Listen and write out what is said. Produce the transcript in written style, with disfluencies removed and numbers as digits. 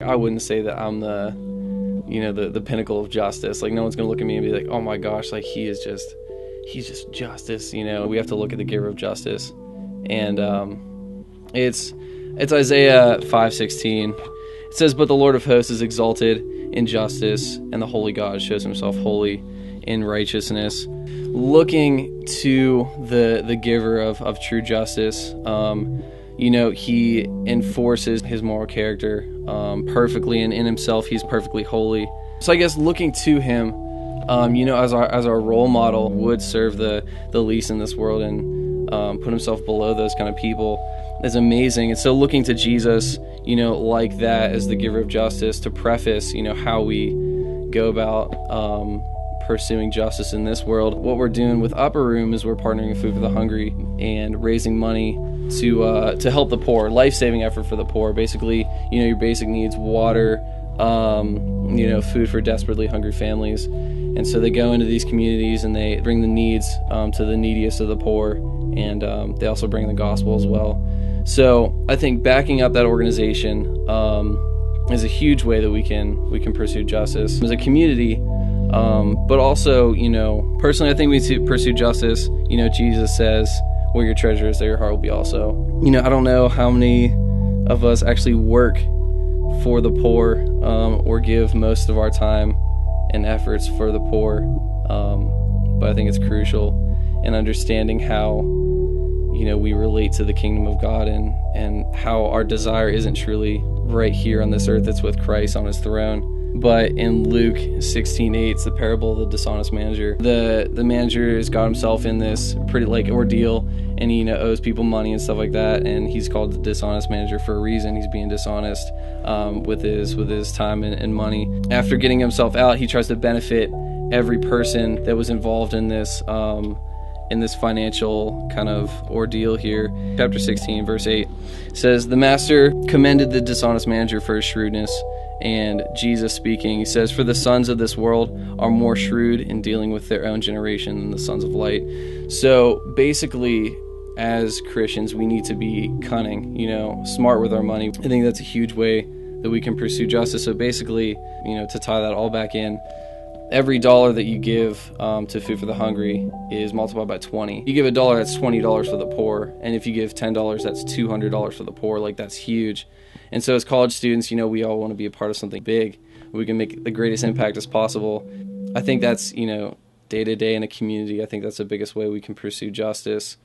I wouldn't say that I'm the pinnacle of justice. Like, no one's gonna look at me and be like, oh my gosh, like he's just justice. We have to look at the giver of justice, and it's Isaiah 5:16. It says, "But the Lord of hosts is exalted in justice, and the holy God shows himself holy in righteousness." Looking to the giver of true justice, he enforces his moral character perfectly, and in himself he's perfectly holy. So I guess looking to him, as our role model, would serve the least in this world and put himself below those kind of people is amazing. And so looking to Jesus, like that as the giver of justice, to preface, how we go about pursuing justice in this world. What we're doing with Upper Room is we're partnering with Food for the Hungry and raising money to help the poor, life-saving effort for the poor. Basically, your basic needs: water, food for desperately hungry families. And so they go into these communities and they bring the needs to the neediest of the poor, and they also bring the gospel as well. So I think backing up that organization is a huge way that we can pursue justice as a community. But also, personally, I think we need to pursue justice. Jesus says, "Where your treasure is, there your heart will be also." I don't know how many of us actually work for the poor or give most of our time and efforts for the poor. But I think it's crucial in understanding how we relate to the kingdom of God, and how our desire isn't truly right here on this earth. It's with Christ on his throne. But in Luke 16:8, it's the parable of the dishonest manager. The manager has got himself in this pretty ordeal, and he owes people money and stuff like that, and he's called the dishonest manager for a reason. He's being dishonest with his time and money. After getting himself out, he tries to benefit every person that was involved in this financial kind of ordeal here. Chapter 16, verse 8 says, "The master commended the dishonest manager for his shrewdness." And Jesus speaking, he says, "For the sons of this world are more shrewd in dealing with their own generation than the sons of light." So basically, as Christians, we need to be cunning, smart with our money. I think that's a huge way that we can pursue justice. So basically, to tie that all back in, every dollar that you give to Food for the Hungry is multiplied by 20. You give $1, that's $20 for the poor. And if you give $10, that's $200 for the poor. That's huge. And so as college students, we all want to be a part of something big. We can make the greatest impact as possible. I think that's, day to day in a community, I think that's the biggest way we can pursue justice.